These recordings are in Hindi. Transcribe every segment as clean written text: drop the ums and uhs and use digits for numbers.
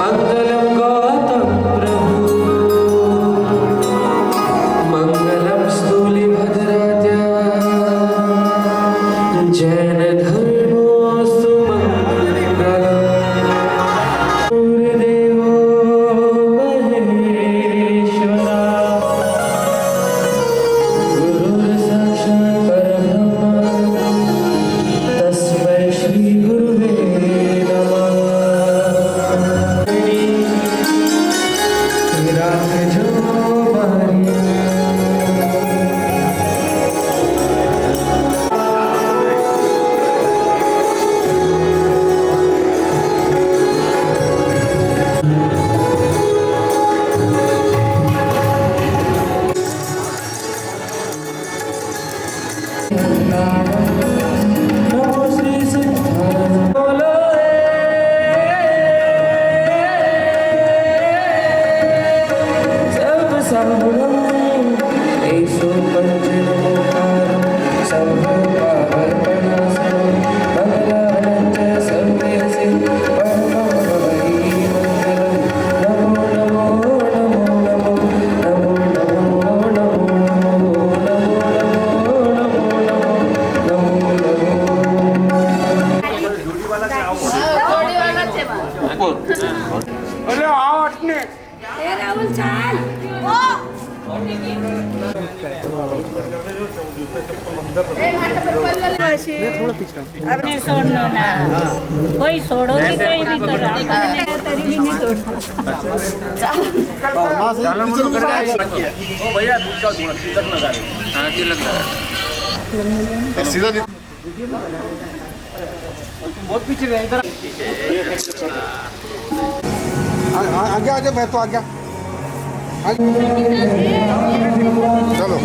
मंगलम गौतम प्रभु मंगलम स्थूलिभद्राद्या जैन धर्मोऽस्तु मंगलम् गुरुदेवो महेश्वरा गुरुर्साक्षात् परब्रह्म तस्मै श्री गुरुवे नमः। राखजो मारी नमो श्री सिद्धार्थ बोलो सब संभवं एषु पंचनमोकारं सर्वपापनाशनं मंगलानंद सर्वेशे परमं भवहि मंगलं। नमो नमो नमो नमो नमो नमो नमो अरे आठ ने राहुल चाल अपने छोड़ना ना कोई छोड़ो कि कोई भी करो तरी भी नहीं छोड़ता ओ भैया दूसरा तिलक लगा हां तिलक लगा सीधा बहुत पीछे गए इधर आगे आगे मैं तो आगे चलो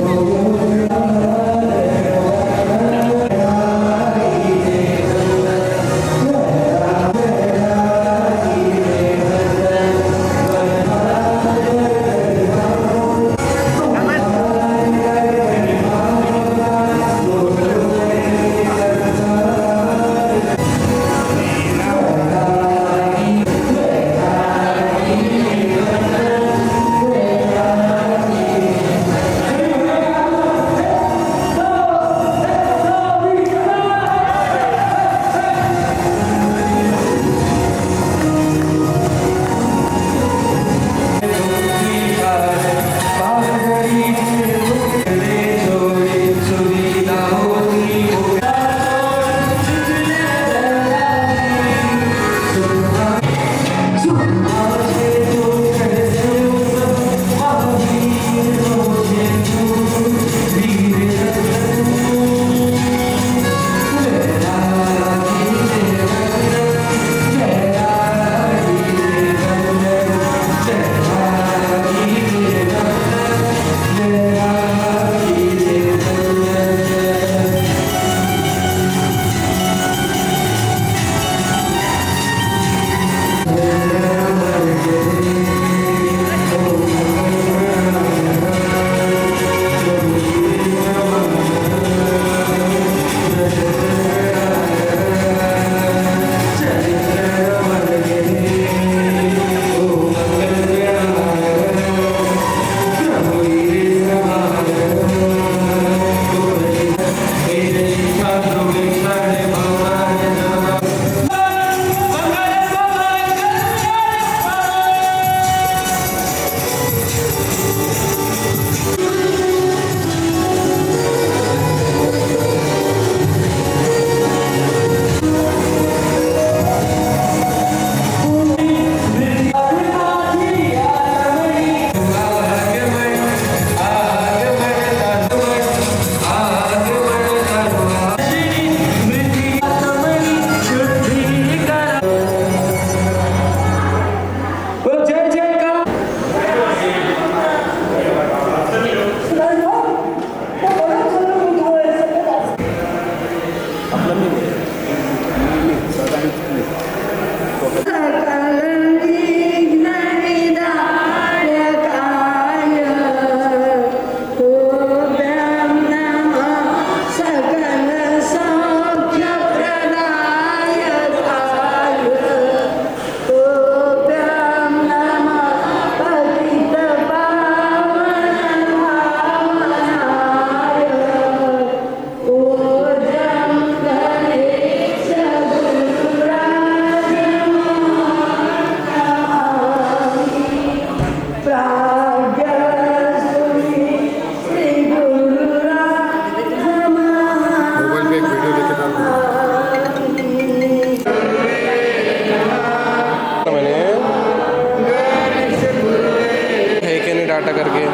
टाटा करके।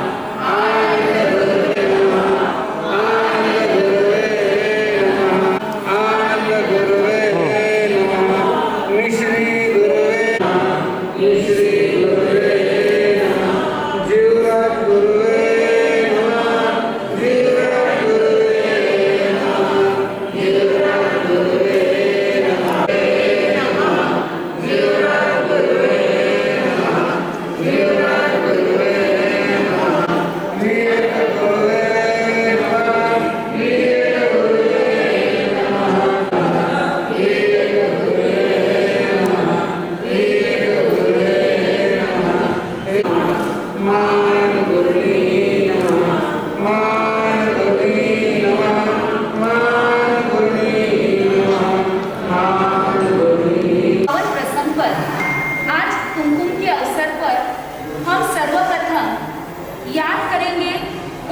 पावन प्रसंग पर आज कुमकुम के अवसर पर हम सर्वप्रथम याद करेंगे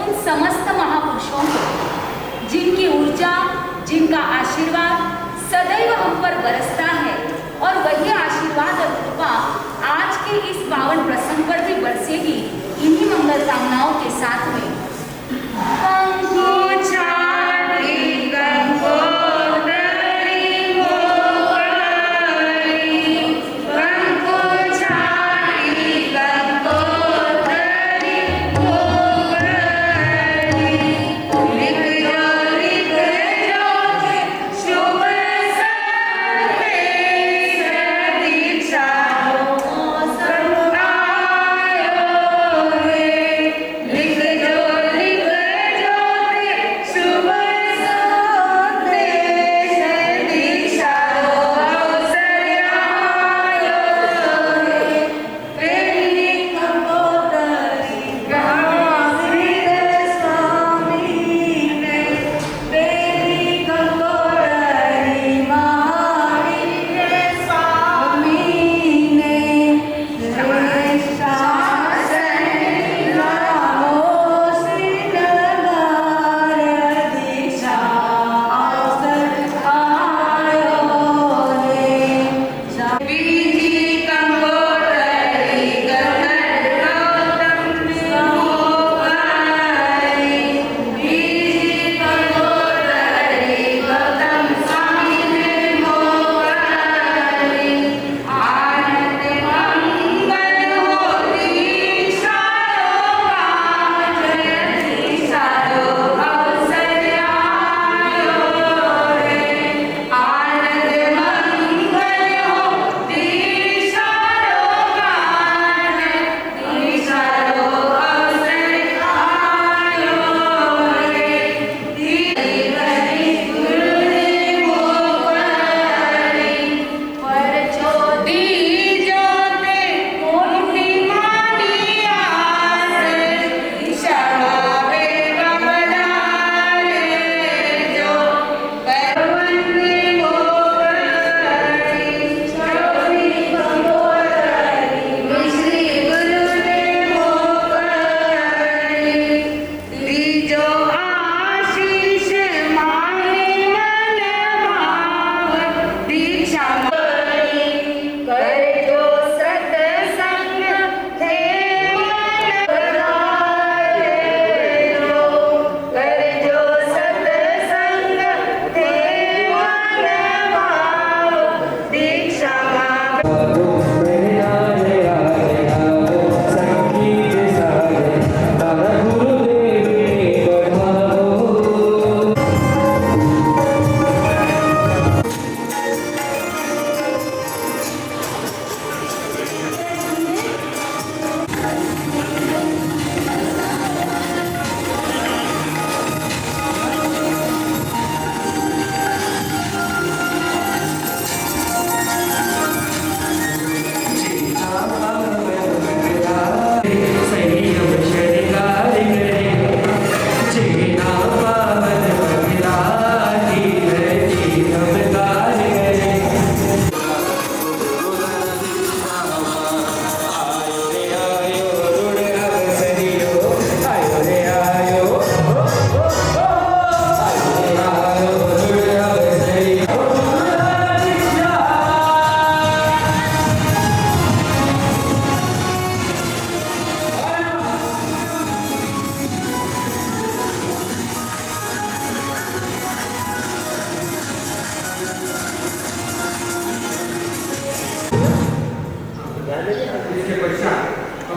उन समस्त महापुरुषों को जिनकी ऊर्जा, जिनका आशीर्वाद सदैव हम पर बरसता है और वही आशीर्वाद और कृपा आज के इस पावन प्रसंग पर भी बरसेगी, इन्हीं मंगल कामनाओं के साथ में। लिख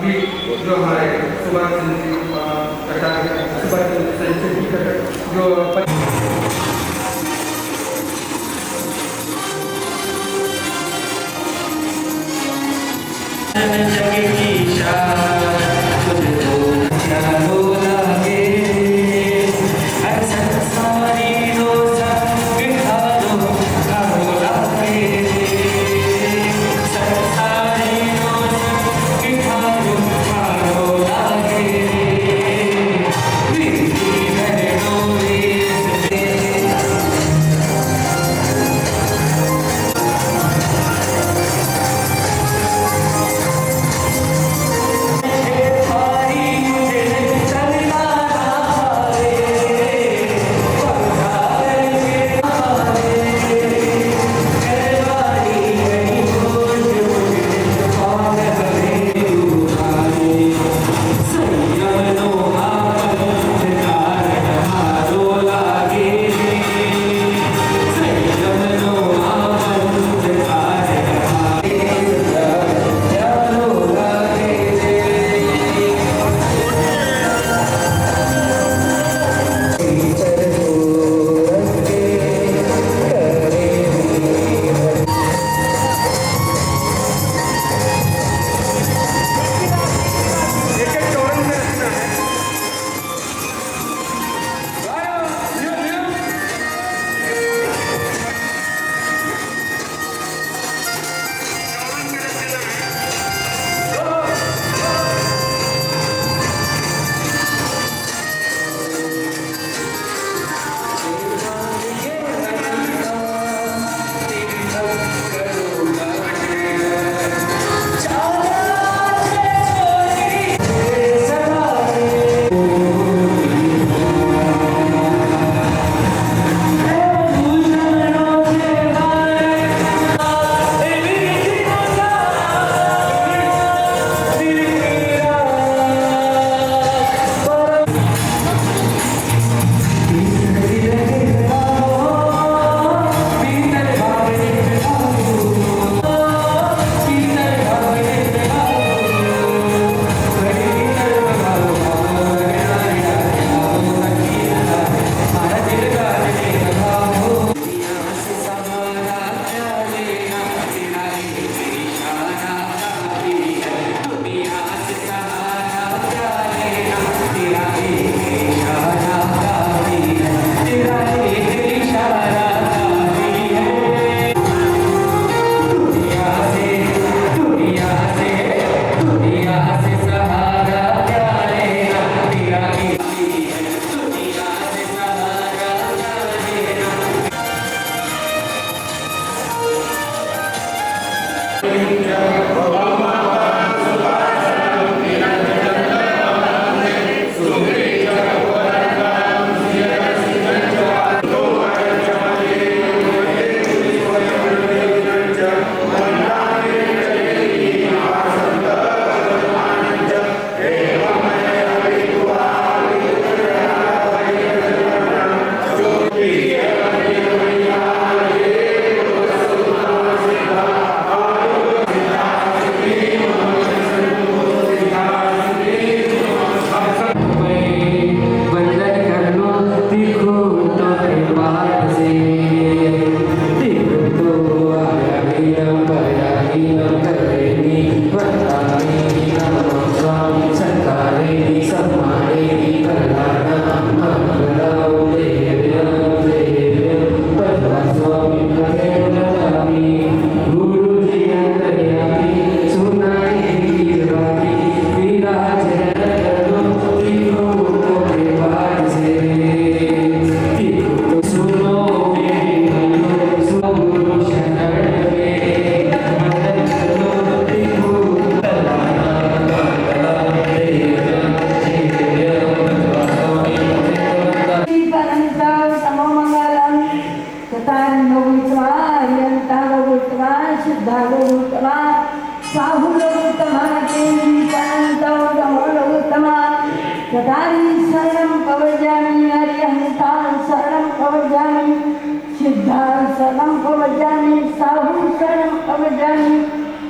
गीत जो हमारे सुभाष चंद्र जी सुभाष चंद्र जी का जो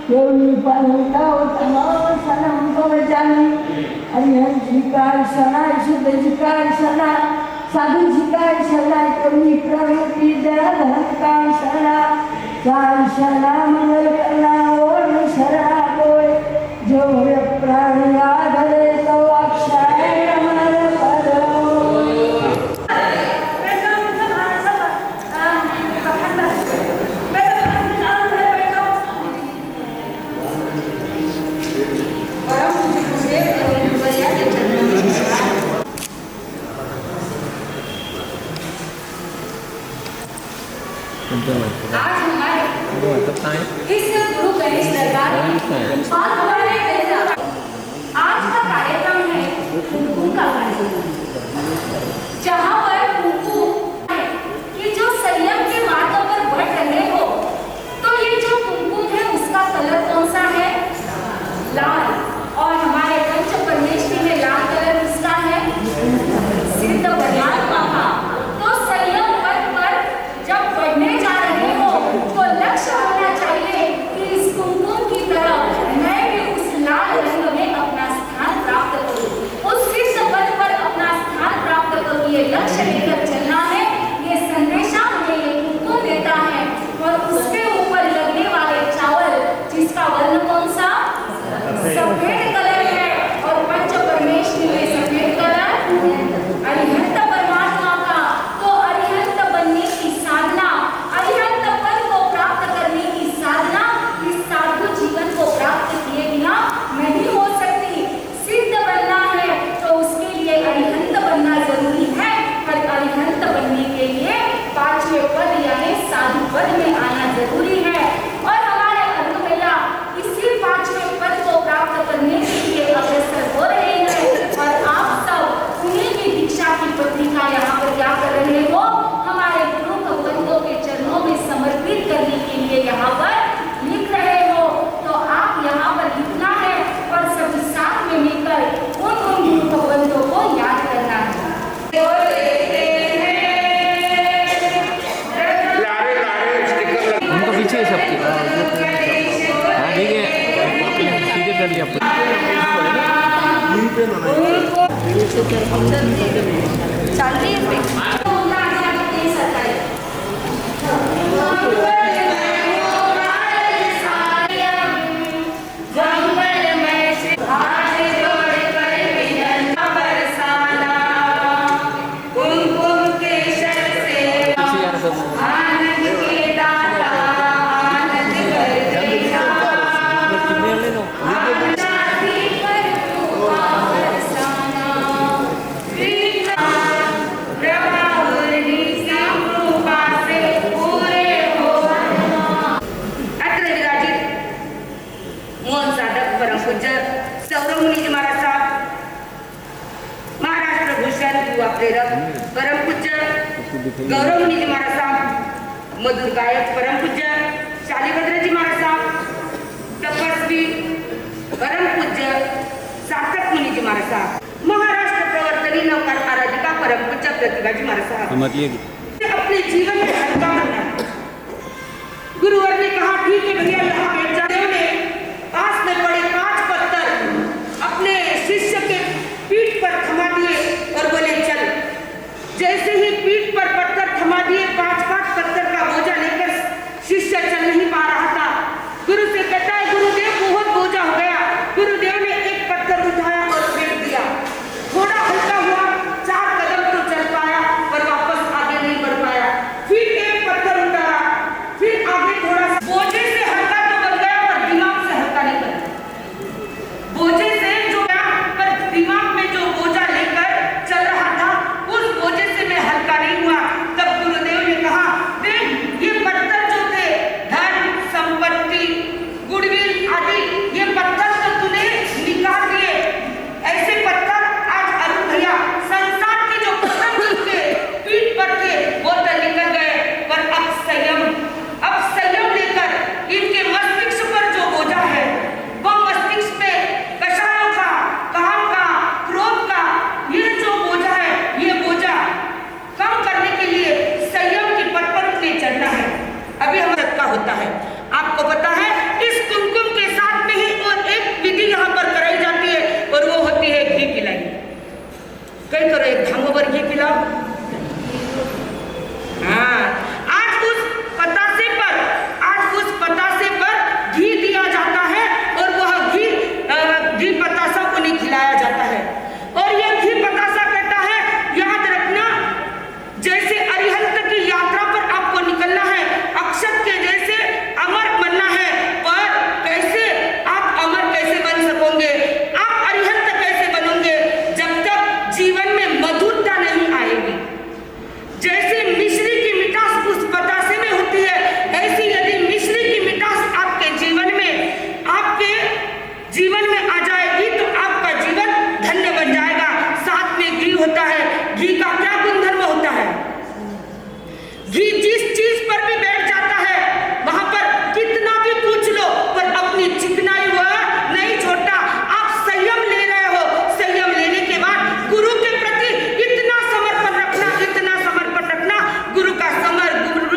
Dewi Panentau Tamo Sanam Pavaja का इशारा शुद्ध जी का इशारा साधु जी का इशारा कमी प्रवृत्ति दया धर्म का इशारा क्या इशारा मंगल करना और इशारा कोई जो प्राण याद है तो अक्षय अमर करो। आज हमारे इस गुरु गणेश दरबार में आज का कार्यक्रम है कुमकुम का कार्यक्रम, जहाँ पर कुमकुम कि जो संयम के मार्ग पर बढ़ रहे हो, तो ये जो कुमकुम है उसका कलर कौन सा है? लाल। और हमारे पंच परमेश्वरी में लाल कलर किसका है? सिद्ध परमात्मा का। तो संयम पथ पर जब बढ़ने जा रहे हो तो लक्ष्य होना चाहिए कि इस कुमकुम की तरह मैं भी उस लाल रंग में अपना स्थान प्राप्त करूं, उस सिद्ध पथ पर अपना स्थान प्राप्त करूं। ये लक्ष्य लेकर चलना है, ये संदेशा हमें ये कुमकुम देता है। और उसके ऊपर लगने वाले चावल जिसका वर्ण कौन सा? सफेद कलर है। और पंच परमेश्वरी में सफेद कलर अरिहंत परमात्मा का। तो अरिहंत बनने की साधना, अरिहंत पद को प्राप्त करने की साधना इस साधु जीवन को प्राप्त किए बिना नहीं हो सकती। सिद्ध बनना है तो उसके लिए अरिहंत बनना जरूरी है। पर अरिहंत बनने के लिए पांचवें पद यानी साधु पद में आना जरूरी है। और हमारे अनु भैया इसी पांचवें पद को प्राप्त करने के लिए अग्रसर हो रहे हैं। और आप सब उन्हीं की दीक्षा की पत्रिका यहाँ पर क्या कर रहे हो? हमारे गुरु भगवंतों के चरणों में समर्पित करने के लिए यहाँ पर लिख रहे हो। तो आप यहाँ पर लिखना है और सभी साथ में मिलकर उन गुरु भगवंतों को याद करना है। उनको पीछे है सबके। हाँ देखिए सीधे कर लिया सौरव मुनि महाराज साहब, महाराष्ट्र भूषण युवा प्रेरक परम पूज्य गौरव मुनि महाराज साहब, मधुर गायक परम पूज्य शालिभद्र जी महाराज साहब, तपस्वी परम पूज्य सार्थक मुनि जी महाराज साहब, महाराष्ट्र प्रवर्तनी नौकार आराधिका परम पूज्य प्रतिभा जी महाराज साहब। अपने जीवन में हल्का बनना। गुरुवर ने कहा ठीक है भैया, यहाँ बैठ जाओ। देव ने पास में पड़े 5 पत्थर अपने शिष्य के पीठ पर थमा दिए और बोले चल। जैसे ही पीठ पर पत्थर थमा दिए, 5-5 पत्थर का बोझा लेकर शिष्य चल नहीं पा रहा था। गुरु से कहता है गुरुदेव बहुत बोझा हो गया। गुरुदेव ने एक पत्थर उठाया और फेंक दिया। थोड़ा हल्का हुआ, 4 कदम तो चल पाया पर वापस आगे नहीं बढ़ पाया। फिर एक पत्थर उठाया, फिर आगे थोड़ा बोझे से हल्का तो बन गया पर दिमाग से हल्का नहीं बना। कहीं करो एक भांगोबर घी पिलाओ। हाँ, आज उस पतासे पर घी दिया जाता है और वह घी पतासा को नहीं खिलाया जाता है। और यह घी पतासा कहता है, याद रखना, जैसे अरिहंत की यात्रा पर आपको निकलना है, अक्षत के जैसे अमर बनना है, पर कैसे आप अमर कैसे बन सकोगे, आप अरिहंत कैसे बनोगे जब तक जीवन में मधुरता नहीं आएगी। जैसे मिश्री की मिठास उस पतासे में होती है, ऐसी यदि मिश्री की मिठास आपके जीवन में आ जाएगी तो आपका जीवन धन्य बन जाएगा। साथ में घी होता है, घी का क्या गुणधर्म होता है? घी जिस चीज पर भी बैठ जाता है वहां पर कितना भी पूछ लो पर अपनी चिकनाई वह नहीं छोड़ता। आप संयम ले रहे हो, संयम लेने के बाद गुरु के प्रति इतना समर्पण रखना, गुरु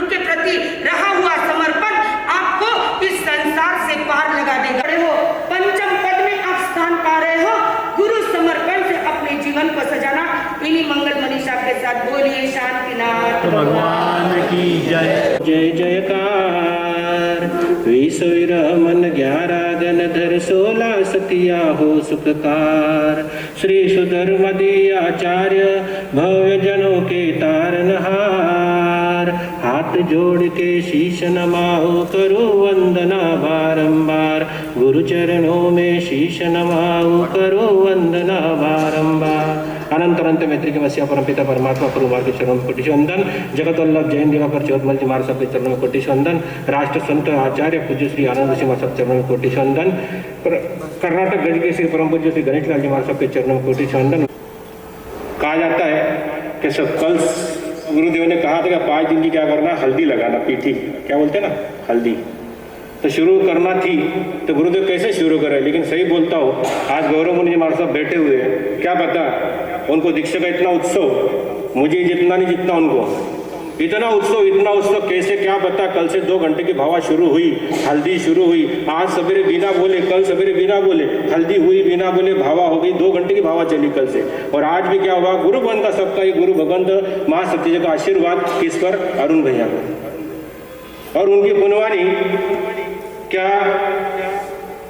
के प्रति रहा हुआ समर्पण आपको इस संसार से पार लगा देगा। पंचम पद में आप स्थान पा रहे हो। गुरु समर्पण से अपने जीवन को सजाना। इन्हीं मंगल मनीषा के साथ बोलिए शांतिनाथ भगवान की जय। जय जयकार। विसुर मन 11 गण धर 16 सतिया हो सुखकार। श्री सुधर्मदी आचार्य भव्य जनों के तारनहार। हाथ जोड़ के शीश नमाओ करो वंदना बारंबार। गुरु चरणों में शीश नमाओ करो वंदना बारंबार। अनंत अनंत मैत्री के मसीहा परमपिता परमात्मा गुरुवार के चरणों में कोटि वंदन। जगत वल्लभ जैन दिवाकर चौधमल जी महाराज साहब के चरणों में कोटि वंदन। राष्ट्र संत आचार्य पूज्य श्री आनंद सिंह महाराज साहब के चरणों में कोटि वंदन। कर्नाटक गज के श्री परम पूज्य श्री गणेश लाल जी महाराज साहब के चरणों में कोटि वंदन। कहा जाता है कि सब कल गुरुदेव ने कहा था कि 5 दिन की क्या करना, हल्दी लगाना, पीठी क्या बोलते हैं ना, हल्दी। तो शुरू करना थी तो गुरुदेव कैसे शुरू करे, लेकिन सही बोलता हूँ आज गौरव मुनि जी महाराज साहब बैठे हुए हैं, क्या पता उनको दीक्षा का इतना उत्सव, मुझे जितना नहीं जितना उनको इतना उत्सव कैसे क्या पता। कल से 2 घंटे की भावा शुरू हुई, हल्दी शुरू हुई। आज सवेरे बिना बोले, कल सवेरे बिना बोले हल्दी हुई, बिना बोले भावा हो गई। 2 घंटे की भावा चली कल से। और आज भी क्या हुआ, गुरु भगवान का सबका ये गुरु भगवंत महासत्य जी का आशीर्वाद किस पर, अरुण भैया पर। और उनकी पुनवानी क्या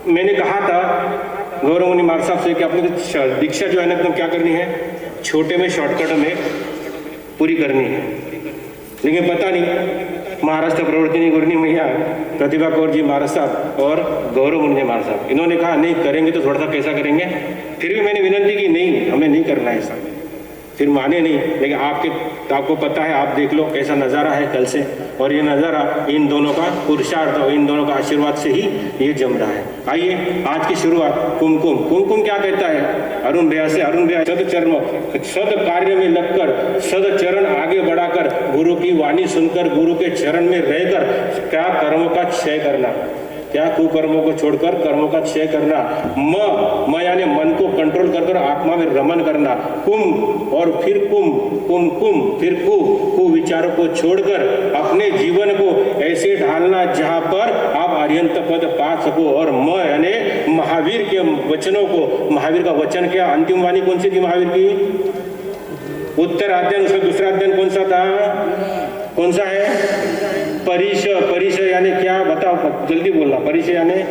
मैंने कहा था गौरव मुनि महाराज साहब से कि अपनी दीक्षा जो है ना एकदम क्या करनी है, छोटे में शॉर्टकट में पूरी करनी है। लेकिन पता नहीं महाराष्ट्र प्रवर्तिनी गुरुनी मैया प्रतिभा कौर जी महाराज साहब और गौरव मुनि महाराज साहब इन्होंने कहा नहीं करेंगे तो थोड़ा सा कैसा करेंगे। फिर भी मैंने विनंती की नहीं हमें नहीं करना है ऐसा, फिर माने नहीं। लेकिन आपको पता है, आप देख लो कैसा नज़ारा है कल से। और ये नज़ारा इन दोनों का पुरुषार्थ और इन दोनों का आशीर्वाद से ही ये जम रहा है। आइए आज की शुरुआत कुमकुम क्या कहता है अरुण भैया से। अरुण भैया सद कार्य में लगकर, सद चरण आगे बढ़ाकर, गुरु की वाणी सुनकर, गुरु के चरण में रहकर क्या कर्मों का क्षय करना, क्या कुकर्मों को छोड़कर कर्मों का क्षय करना। म यानी मन को कंट्रोल कर आत्मा में रमन करना। कुम और फिर कुम फिर कु विचारों को छोड़कर अपने जीवन को ऐसे ढालना जहां पर आप अरिहंत पद पा सको। और म यानी महावीर के वचनों को, महावीर का वचन क्या, अंतिम वाणी कौन सी थी महावीर की, उत्तर अध्ययन, उसका दूसरा अध्ययन कौन सा था, कौन सा है, परिचय यानी क्या बताओ, जल्दी बोलना। परिचय यानी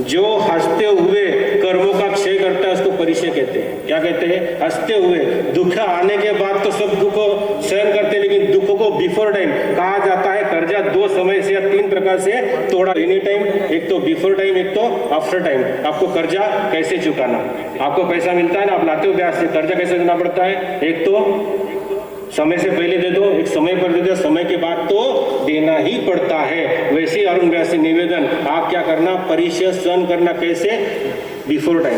जो हंसते हुए कर्मों का क्षय करता है उसको परिचय कहते हैं। क्या कहते हैं, हंसते हुए। दुख आने के बाद तो सब दुख सहन करते हैं, लेकिन दुख को बिफोर टाइम कहा जाता है। कर्जा 2 समय से या 3 प्रकार से तोड़ा, एनी टाइम, एक तो बिफोर टाइम, एक तो आफ्टर टाइम। आपको कर्जा कैसे चुकाना, आपको पैसा मिलता है ना, आप लाते हो ब्याज से, कर्जा कैसे देना पड़ता है, एक तो समय से पहले दे दो, एक समय पर दे दो, समय के बाद तो देना ही पड़ता है। वैसे ही अरुण व्यास से निवेदन, आप क्या करना, परिचय सहन करना कैसे, बिफोर टाइम,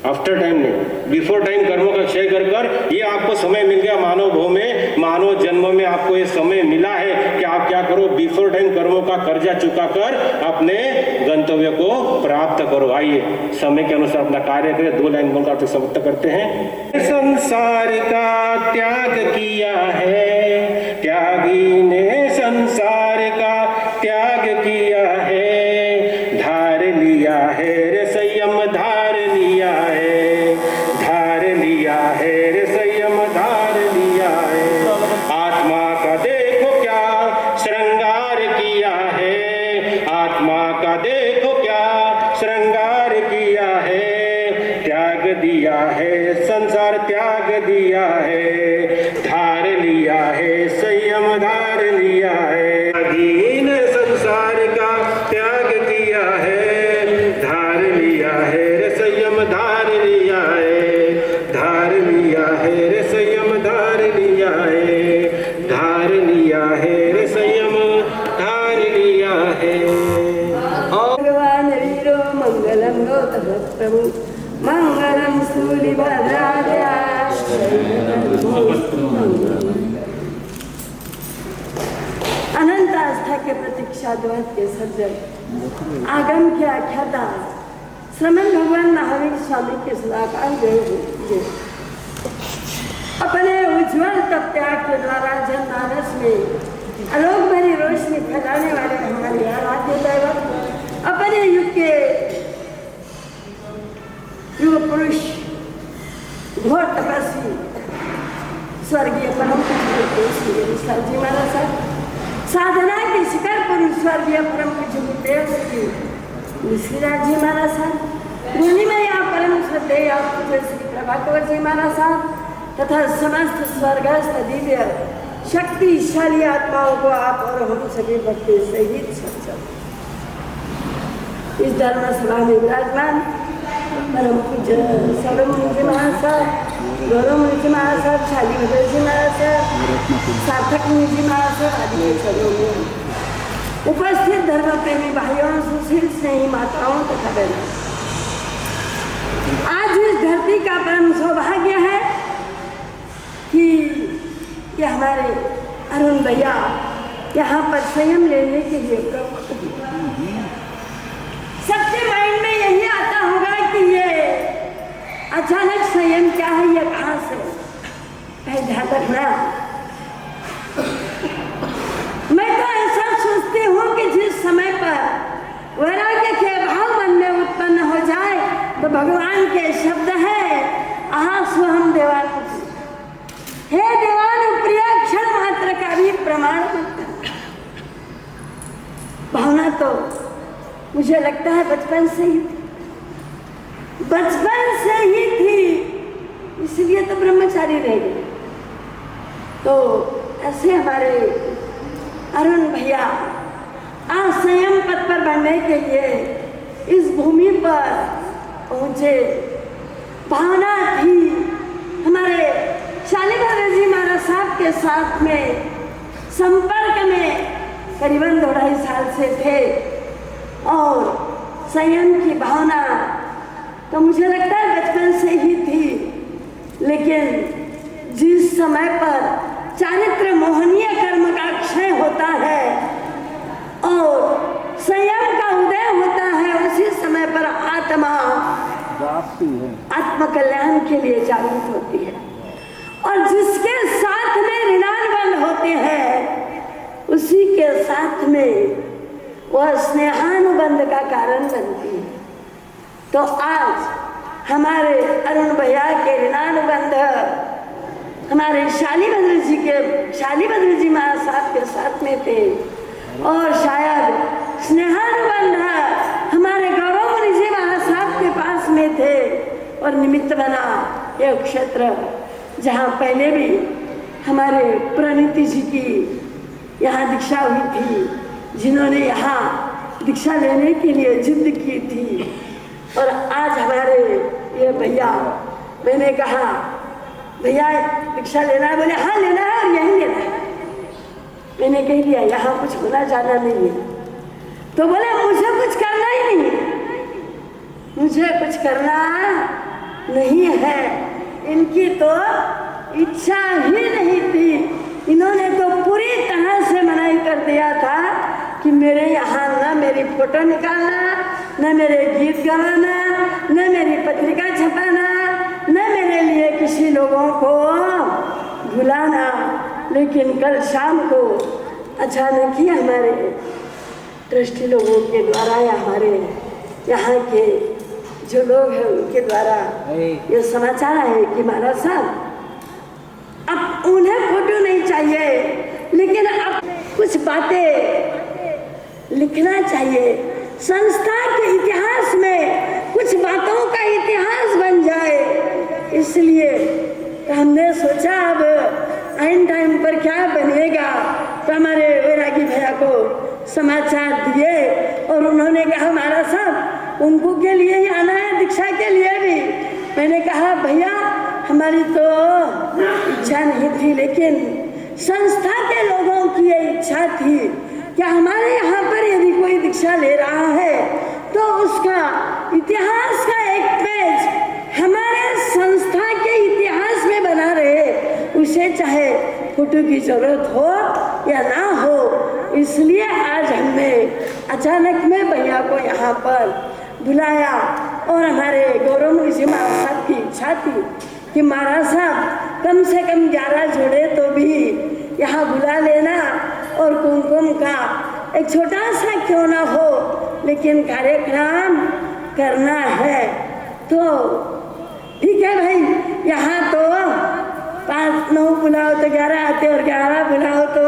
आफ्टर टाइम नहीं, बिफोर टाइम कर्मों का क्षय कर कर। ये आपको समय मिल गया मानव भव में, मानव जन्म में आपको ये समय मिला है कि आप क्या करो, बिफोर टाइम कर्मों का कर्जा चुका कर अपने गंतव्य को प्राप्त करो। आइए समय के अनुसार अपना कार्य करें। 2 लाइन बोलकर समाप्त करते हैं। संसार का त्याग किया है, त्यागी ने संसार का त्याग किया है, धार लिया है रे संयम, धार लिया है, का देखो क्या श्रृंगार किया है, त्याग दिया है संसार त्याग दिया है, धार लिया है संयम धार लिया है, अधीन संसार का त्याग किया है, धार लिया है रे संयम धार लिया है, धार लिया है रे संयम धार लिया है, धार लिया है रे संयम धार लिया है। भगवान वीरो मंगलम गौतम मंगलम सूलिभद्राय। अनंत आस्था के प्रतीक्षा द्वैत के सर्जन आगम के आख्याता श्रमण भगवान महावीर स्वामी के सलाहकार गए अपने उज्ज्वल तप त्याग के द्वारा जनमानस में आलोक भरी रोशनी फैलाने वाले हमारे आराध्य दैवत अपने युग के युग पुरुष घोर तपस्वी स्वर्गीय परम पूज्य जी महाराज साहब, साधना के शिखर पर स्वर्गीय परम पूज्य गुरुदेव श्री ऋषिराज जी महाराज साहब, गुणी में या परम श्रद्धेय पूज्य श्री प्रभाकर जी महाराज साहब तथा समस्त स्वर्गस्थ दिव्य शक्तिशाली आत्माओं को आप और हम सभी भक्ति सहित सत्संग इस धर्म सभा में विराजमान परम पूज्य सर्वमुनि जी महाराज साहब, गौरव मुनि जी महाराज साहब, शाली भद्र जी महाराज साहब, सार्थक मुनि जी महाराज साहब आदि सभी उपस्थित धर्म प्रेमी भाइयों, सुशील स्नेही माताओं तथा बहनों, आज इस धरती का परम सौभाग्य है कि ये हमारे अरुण भैया यहाँ पर संयम लेने के लिए प्रमुख। सबके माइंड में यही आता होगा कि ये अचानक संयम क्या है, ये कहाँ से ध्यान रखना। मैं तो ऐसा सोचती हूँ कि जिस समय पर वैराग्य के भाव मन में उत्पन्न हो जाए तो भगवान के शब्द है आहा स्वहम देवान, हे देवान प्रिय क्षण मात्र का भी प्रमाण। भावना तो मुझे लगता है बचपन से ही थी, बचपन से ही थी, इसलिए तो ब्रह्मचारी रह गए। तो ऐसे हमारे अरुण भैया आज संयम पथ पर बढ़ने के लिए इस भूमि पर पहुंचे। भावना थी हमारे शालीभद्र जी महाराज साहब के साथ में संपर्क में करीबन 2-2.5 साल से थे और संयम की भावना तो मुझे लगता है बचपन से ही थी, लेकिन जिस समय पर चारित्र मोहनीय कर्म का क्षय होता है और संयम का उदय होता है, उसी समय पर आत्मा आत्मकल्याण के लिए जागृत होती है और जिसके साथ में ऋणानुबंध होते हैं उसी के साथ में वह स्नेहानुबंध का कारण बनती है। तो आज हमारे अरुण भैया के ऋणानुबंध हमारे शालीभद्र जी महाराज साहब के साथ में थे और शायद स्नेहानुबंध हमारे गौरव मुनि जी महाराज साहब के पास में थे और निमित्त बना यह क्षेत्र जहाँ पहले भी हमारे प्रणीति जी की यहाँ दीक्षा हुई थी, जिन्होंने यहाँ दीक्षा लेने के लिए जिद की थी। और आज हमारे ये भैया, मैंने कहा भैया दीक्षा लेना है, बोले हाँ लेना है और यही लेना है। मैंने कह दिया यहाँ कुछ होना जाना नहीं है, तो बोले मुझे कुछ करना ही नहीं है, मुझे कुछ करना नहीं है। इनकी तो इच्छा ही नहीं थी, इन्होंने तो पूरी तरह से मनाही कर दिया था कि मेरे यहाँ न मेरी फोटो निकालना, न मेरे गीत गाना, न मेरी पत्रिका छपाना, न मेरे लिए किसी लोगों को बुलाना। लेकिन कल शाम को अचानक ही हमारे ट्रस्टी लोगों के द्वारा या हमारे यहाँ के जो लोग हैं उनके द्वारा ये समाचार आए कि महाराज साहब अब उन्हें फोटो नहीं चाहिए, लेकिन अब कुछ बातें लिखना चाहिए, संस्था के इतिहास में कुछ बातों का इतिहास बन जाए। इसलिए हमने सोचा अब आइन टाइम पर क्या बनेगा, तो हमारे वैरागी भैया को समाचार दिए और उन्होंने कहा हमारा सब उनको के लिए ही आना है, दीक्षा के लिए भी। मैंने कहा भैया हमारी तो इच्छा नहीं थी, लेकिन संस्था के लोगों की ये इच्छा थी कि हमारे यहाँ पर यदि कोई दीक्षा ले रहा है तो उसका इतिहास का एक पेज हमारे संस्था के इतिहास में बना रहे, उसे चाहे फोटो की जरूरत हो या ना हो। इसलिए आज हमने अचानक में भैया को यहाँ पर बुलाया और हमारे गौरव ऋषि महाराज साहब की इच्छा थी कि महाराज साहब कम से कम 11 जोड़े तो भी यहाँ बुला लेना और कुमकुम का एक छोटा सा क्यों ना हो लेकिन कार्यक्रम करना है। तो ठीक है भाई, यहाँ तो 5 9 बुलाओ तो 11 आते और 11 बुलाओ तो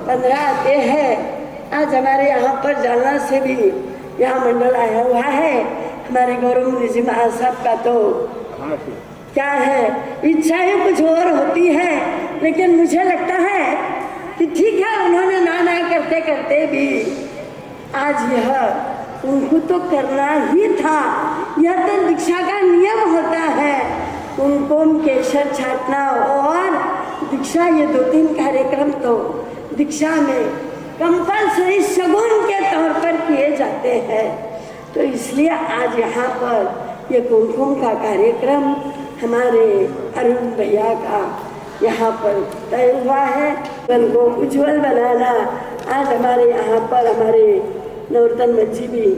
15 आते हैं। आज हमारे यहाँ पर जालना से भी यहाँ मंडल आया हुआ है। हमारे गौरव ऋषि महाराज साहब का तो क्या है, इच्छाएं कुछ और होती है, लेकिन मुझे लगता है कि ठीक है उन्होंने ना करते करते भी आज यह उनको तो करना ही था। यह तो दीक्षा का नियम होता है, कुमकुम केशर छाटना और दीक्षा, ये 2-3 कार्यक्रम तो दीक्षा में कंपल्सरी शगुन के तौर पर किए जाते हैं। तो इसलिए आज यहाँ पर ये कुमकुम का कार्यक्रम हमारे अरुण भैया का यहाँ पर तय हुआ है। जीवन को उज्जवल बनाना। आज हमारे यहाँ पर हमारे नवरत्न बच्ची भी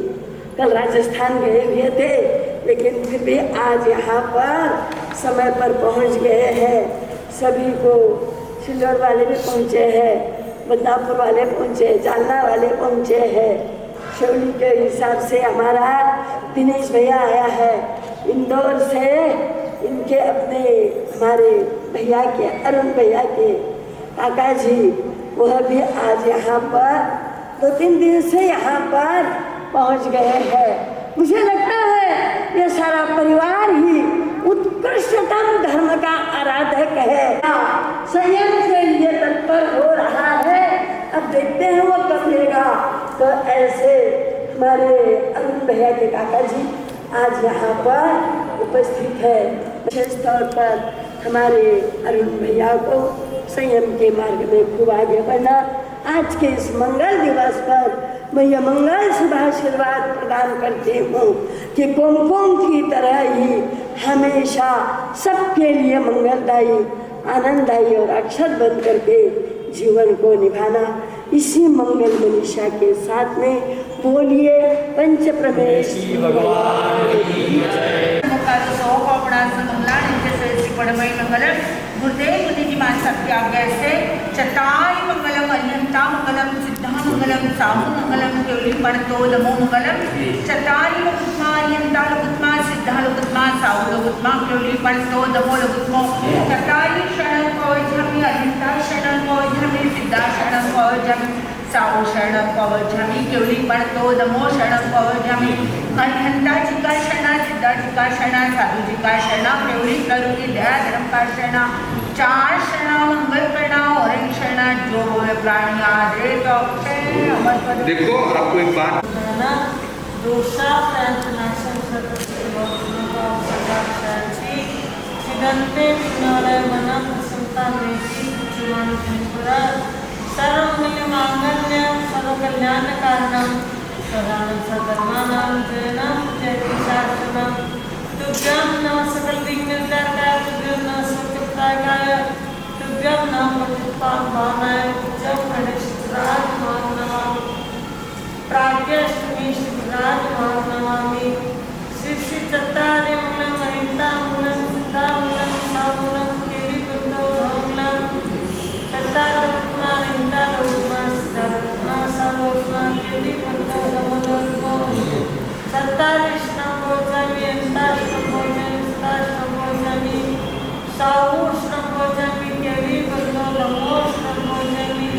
कल राजस्थान गए हुए थे, लेकिन फिर भी आज यहाँ पर समय पर पहुँच गए हैं। सभी को सिल्लोड वाले भी पहुँचे हैं, बदनापुर वाले पहुँचे, जालना वाले पहुँचे हैं। शिवली के हिसाब से हमारा दिनेश भैया आया है, इंदौर से इनके अपने हमारे भैया के अरुण भैया के काका जी, वह भी आज यहाँ पर 2-3 दिन से यहाँ पर पहुँच गए हैं। मुझे लगता है ये सारा परिवार ही उत्कृष्टतम धर्म का आराधक है, संयम के लिए तत्पर हो रहा है। अब देखते हैं वो कब लेगा। तो ऐसे हमारे अरुण भैया के काका जी आज यहाँ पर उपस्थित है। विशेष तौर पर हमारे अरुण भैया को संयम के मार्ग में खूब आगे बढ़ना। आज के इस मंगल दिवस पर मैं यह मंगल शुभ आशीर्वाद प्रदान करती हूँ कि कुमकुम की तरह ही हमेशा सबके लिए मंगलदायी, आनंददायी और अक्षत बन करके जीवन को निभाना। इसी मंगल मनीषा के साथ में बोलिए पंच प्रमेश गुरुदेव मुनि जी मानसा की आज्ञा से चताई मंगलम अरिहंता मंगलम सिद्धा मंगलम साहु मंगलम केवली पणतो नमो मंगलम चताई लघुत्मा अरिहंता लघुत्मा सिद्धा लघुत्मा साहु लघुत्मा केवली पणतो नमो लघुत्मो चताई शरणं पवज्झामि अरिहंता शरणं पवज्झामि सिद्धा शरणं पवज्झामि साहु शरणं पवज्झामि केवली पणतो नमो शरणं पवज्झामि अरिहंता जी का शरणा, सिद्धा जी का शरणा, साधु जी का शरणा, केवली करुणी दया धर्म का शरणा, 4 शरणा मंगल करना और एक शरणा जो बोले प्राणी आदरे तो अक्षय। देखो आपको एक बात दोषा प्रार्थनाशन चिदंते विनोदय मनम प्रसन्नता मेति चुमान त्रिपुरा सर्वमंगल मांगल्य सर्व कल्याण कारणम सदानंद सधर्मानां जयनां जयति शासनम तुभ्यं नमः सकल विघ्नहरणाय तुभ्यं नमः सर्वकार्याय तुभ्यं नमः पतितपावनाय तुभ्यं गणेशराज नमः प्राज्ञाष्टमी शिवराज नमामि श्री श्री चत्तारे मंगलम अहिंता मंगलम सिद्धा मंगलम सामूलम केली बंधो मंगलम चत्तारत्मा अहिंता लोकमा सिद्धा लोकमा सालोकमा केली बंधो नमो चत्तारिष्णं भोजामि अहिंताष्टं भोजामि सिद्धाष्टं भोजामि साहूष्णं भोजामि केली बंधो नमोष्णं भोजामि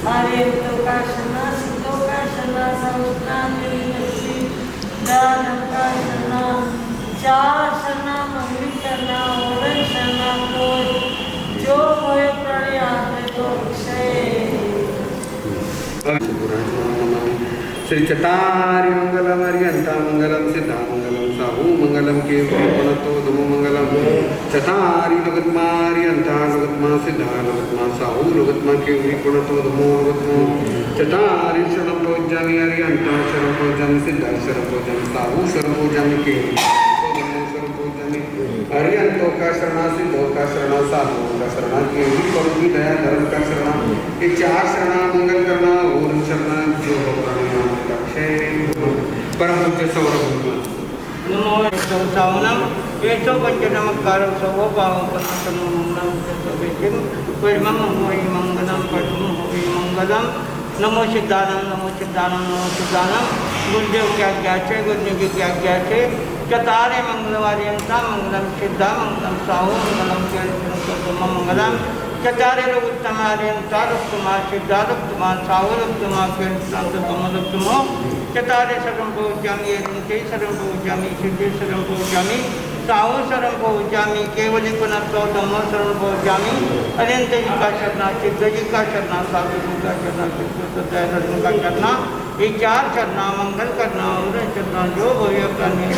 हरे तो का शना सिद्धो का शना समुद्रांजलि शरदा नंदा शरणा चार शरणा मंगली शरणा ओरण शरणा कोई जो कोई प्राणी आते तो विषय श्री चतारि मंगलम हरियंता मंगलम सिद्धा मंगलम साहू मंगलम केवली पुनतो धमो मंगलम चतारि लोकत्मा हरियंता लोकत्मा सिद्धा लोकत्मा साहू लोकत्मा केवली पुनतो धमो लोकत्मा चतारि शरणं पूज्यामि हरियंता शरणं पूज्यामि सिद्धा शरणं पूज्यामि साहू शरणं पूज्यामि केवली धमो शरणं पूज्यामि हरियंतो का शरणा सिद्धो का शरणा साधु का शरणा केवली करुणी दया धर्म का शरणा ये चार शरणा मंगल करना और शरणा जो परम पूज्य सौरभ नमो सौसावनम येषो पंचनमस्कारं सर्वभावं पन्नतनमं सर्वेकिं परमं होय मंगलं परमं होय मंगलं नमो सिद्धानंद नमो सिद्धानंद नमो सिद्धानंद गुरुदेव की आज्ञा से गुरुदेव की आज्ञा से चतारे मंगलवार्यंता मंगलम सिद्धा मंगलम साहू मंगलम केलम मंगलम चतारे लोग उत्तमार्यंता उत्तमा सिद्धा उत्तमा साहू उत्तमा केलम चतारे सर्वं पूज्यामि एते सर्वं पूज्यामि सिद्धे सर्वं पूज्यामि साहू सर्वं पूज्यामि केवली पुनः धम्मो सर्वं पूज्यामि अनंत जी का शरणा सिद्ध जी का शरणा साधु जी का शरणा सिद्ध का शरणा ये चार चरना मंगल करना और चरना जो भव्य प्राणी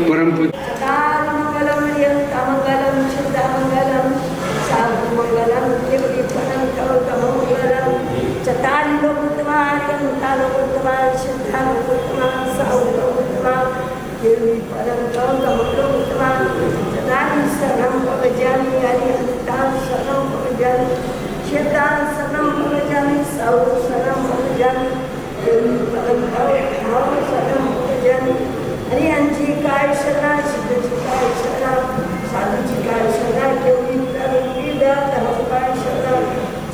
परम मंगलम हरियंता मंगलम सिद्धा मंगलम साधु मंगलम केवली पुनः मंगलम चतारि लोकोत्तमा हरियंता लोकोत्तमा सिद्धा लोकोत्तमा साहू लोकोत्तमा केवली पुनः लोकोत्तमा चतारि शरणं भजामि हरियंता शरणं भजामि सिद्धा शरणं भजामि साहू शरणं भजामि हरियांची काय शरणा सिद्धची काय शरणा साधूची काय शरणा केवली प्राणी धर्म काय शरणा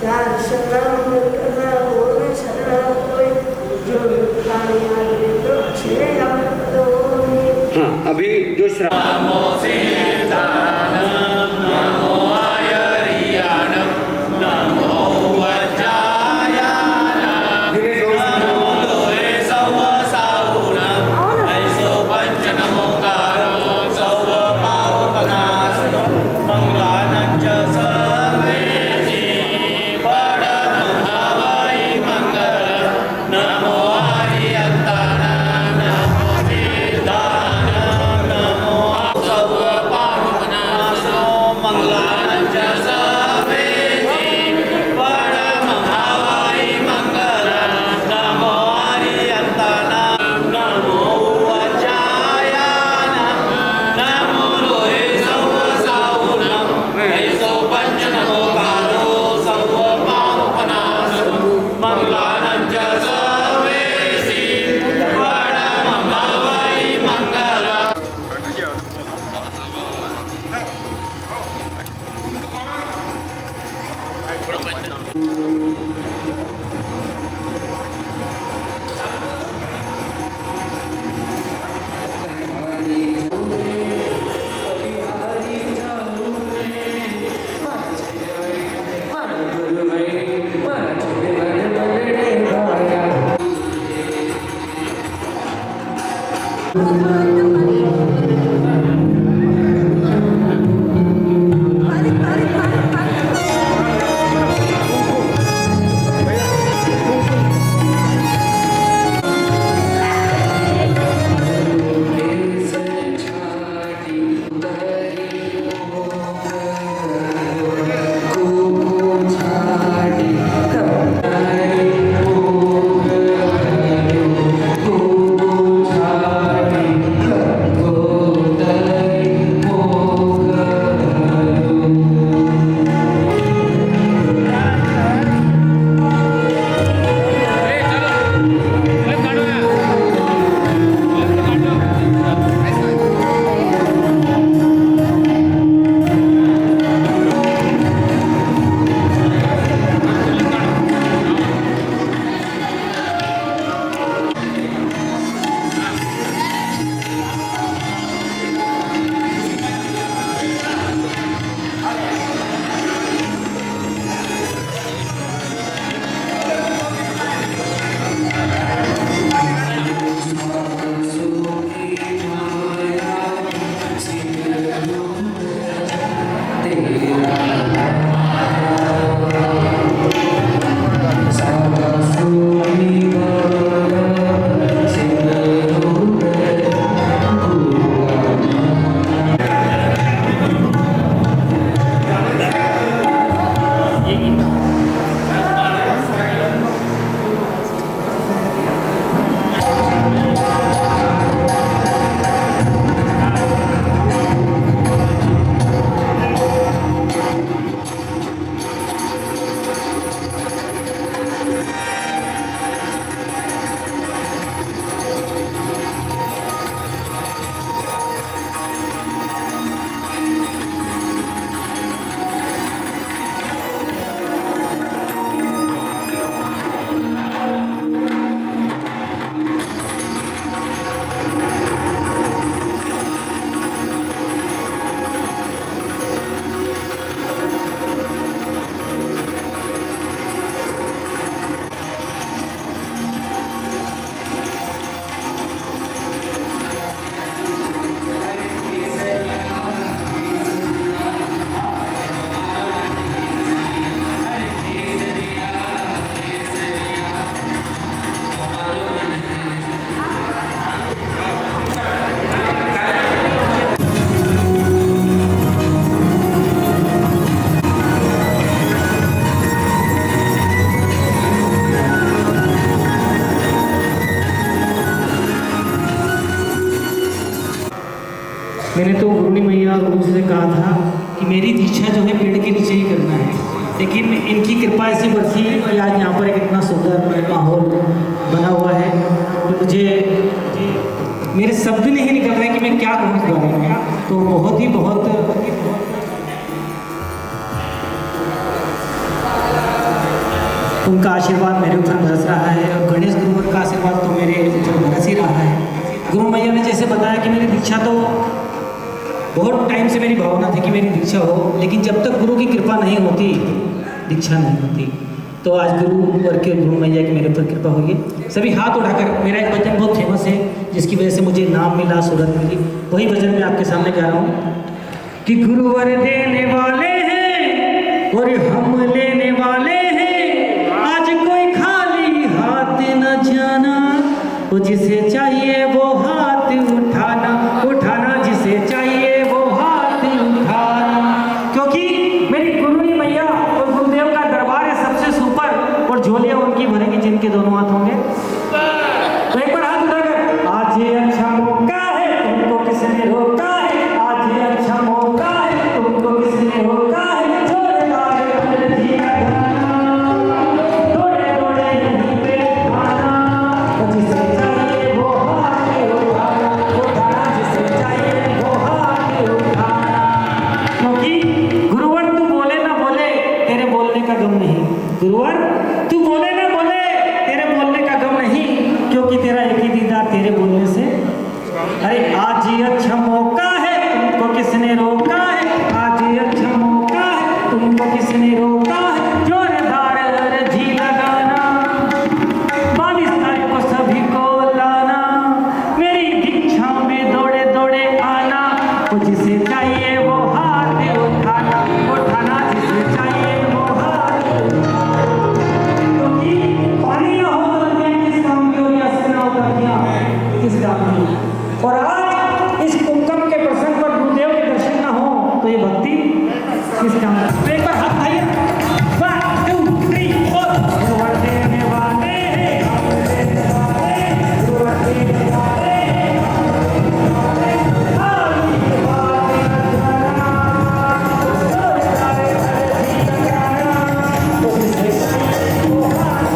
चार शरणा मंगल करना ओर शरणा कोई जो प्राणी आगे तो छे हम हाँ अभी दूसरा मैंने तो गुरुनी मैया और गुरु से कहा था कि मेरी दीक्षा जो है पेड़ के नीचे ही करना है, लेकिन इनकी कृपा ऐसी बरसी कि आज यहाँ पर एक इतना सुंदर माहौल बना हुआ है तो मुझे मेरे शब्द नहीं निकल रहे कि मैं क्या कहूँ इस बारे में। तो बहुत उनका आशीर्वाद मेरे ऊपर बरस रहा है और गणेश गुरुवर का आशीर्वाद तो मेरे ऊपर बरस ही रहा है। गुरु मैया ने जैसे बताया कि मेरी दीक्षा तो बहुत टाइम से मेरी भावना थी कि मेरी दीक्षा हो, लेकिन जब तक गुरु की कृपा नहीं होती दीक्षा नहीं होती। तो आज गुरुवर के गुरु मैया की मेरे ऊपर कृपा हुई है। सभी हाथ उठाकर, मेरा एक भजन बहुत फेमस है जिसकी वजह से मुझे नाम मिला, शोहरत मिली, वही भजन मैं आपके सामने गा रहा हूँ कि गुरुवर देने वाले हैं और हम लेने वाले हैं, आज कोई खाली हाथ न जाना, वो जिसे चाहिए वो हाथ उठाना, उठाना जिसे चाहिए वो हाथ उठाना। क्योंकि मेरी गुरुनी मैया और गुरुदेव का दरबार है सबसे सुपर, और झोलियां उनकी भरेंगी जिनके दोनों हाथ होंगे। तो एक बार हाथ उठाकर, आज ये अच्छा मौका है तुमको किसने रोका है, आज ये अच्छा मौका है तुमको किसने रोका है, गुरुवर तू बोले ना बोले तेरे बोलने का गम नहीं, क्योंकि तेरा एक ही दीदार तेरे बोलने से। अरे आज ये अच्छा मौका है तुमको किसने रोका है, आज ये अच्छा मौका है तुमको किसने रोका है, जोरदार अर्जी लगाना, 22 तारीख को सभी को लाना, मेरी दीक्षा में दौड़े दौड़े आना, वो जिसे चाहिए वो हाथ उठाना, उठाना जिसे चाहिए वो हाथ। और आज इस कुंकम के प्रसंग पर गुरुदेव के दर्शन ना हो तो ये भक्ति किस काम है। तो एक बार हाथ आइए, 1 2 3 4। गुरुवर देने वाले हैं, हम देने वाले हैं, गुरुवर देने वाले हैं, खाली बात करना, तो जिसे चाहिए वो हाथ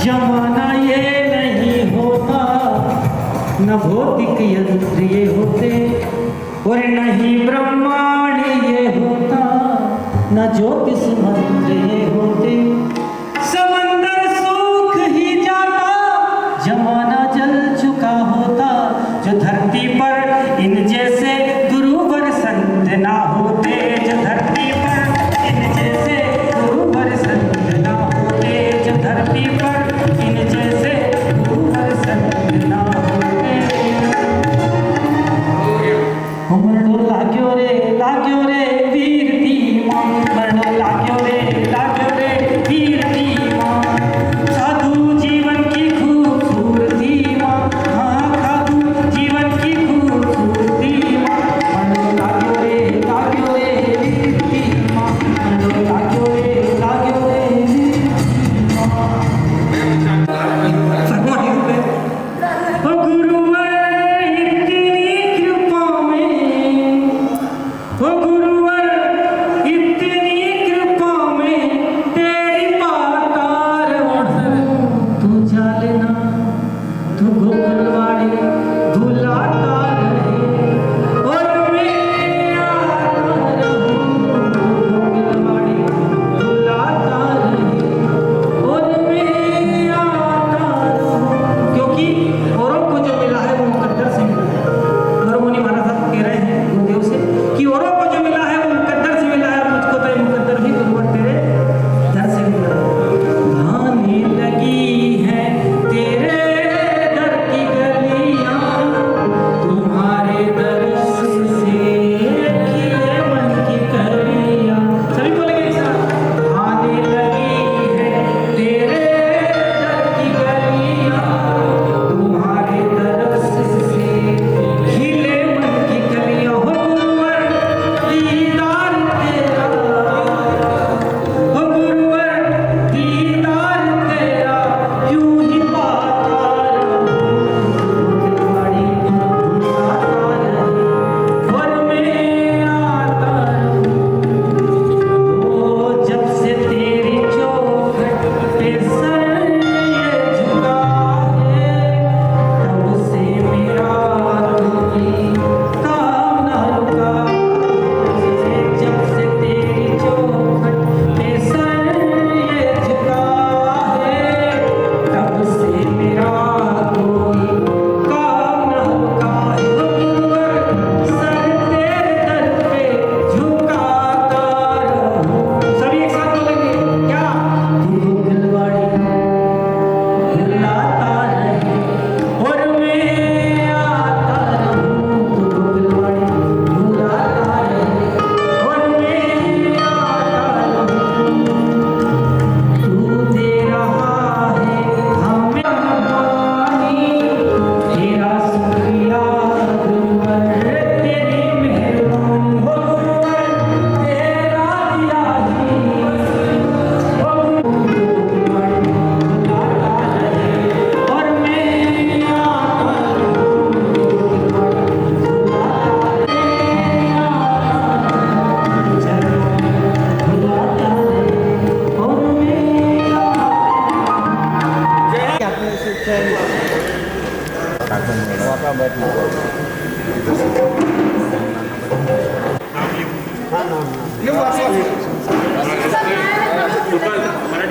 जमाना ये नहीं होता, न भौतिक यंत्र ये होते, और नहीं ब्रह्मांड ये होता, न ज्योतिष मंत्र ये होते, समंदर सूख ही जाता, जमाना जल चुका होता, जो धरती पर इन जैसे गुरुवर संत ना होते, जो धरती पर इन जैसे गुरुवर संत ना होते, जो धरती पर इन जैसे गुरुवर संत ना होते। मरडो लाग्यो रे वीर धीमा, मरडो लाग्यो रे वीर धीमा, साधु जीवन की खूबसूरती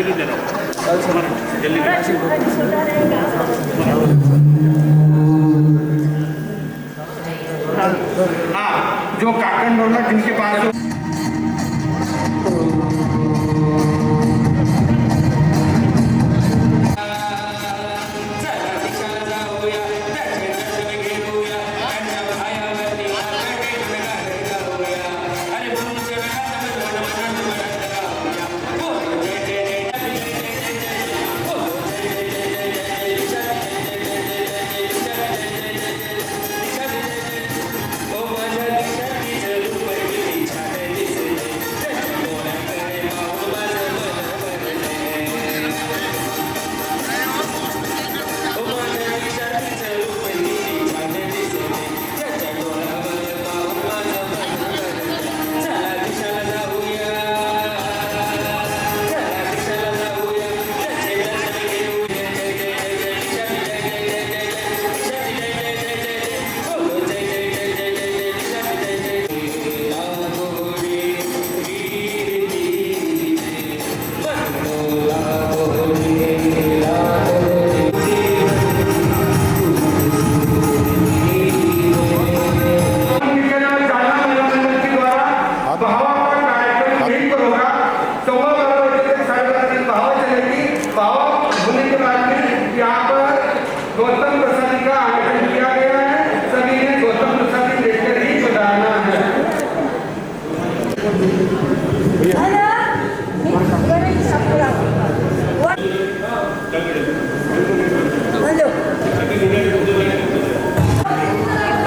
लड़की दे रहा हूँ जल्दी हाँ, जो काकन डोला जिनके पास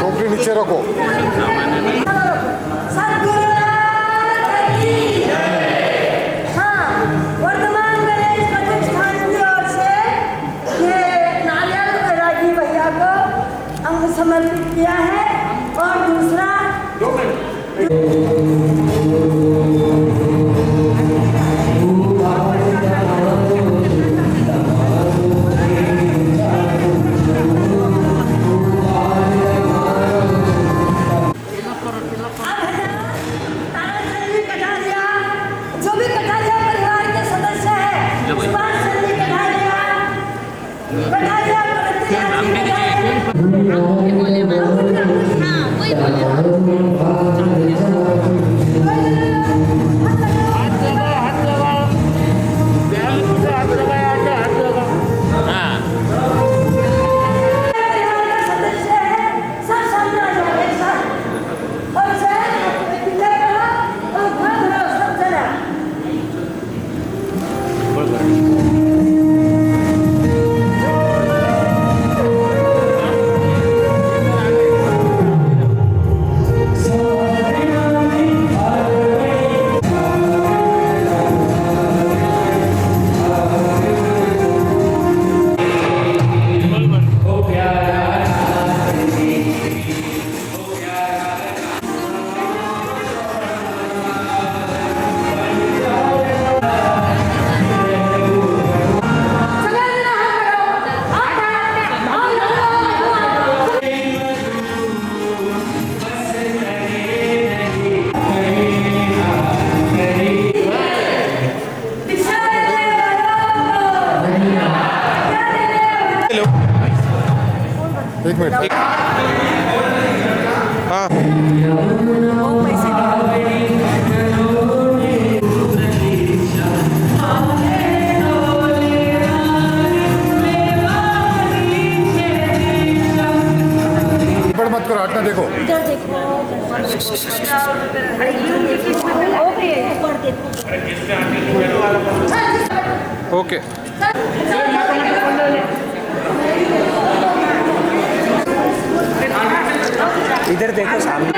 टोकरी नीचे रखो। वर्तमान गणेश प्रतिष्ठान की ओर से ये नारियल राजी भैया को अंग समर्पित किया है और दूसरा जो भी कटारिया परिवार के सदस्य है सुभाष चंद्र कटारिया सदस्य है सब सामने आ जाए सर और सब चला एक मिनट। हाँ बड़ मत करो, हटना देखो। इधर देखो ओके इधर देखो सामने।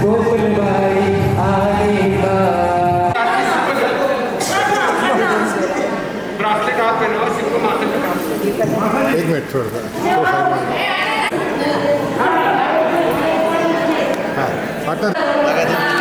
गोकुल भाई आने का मिनट थोड़ा सा तो साइड में हाँ पार्टनर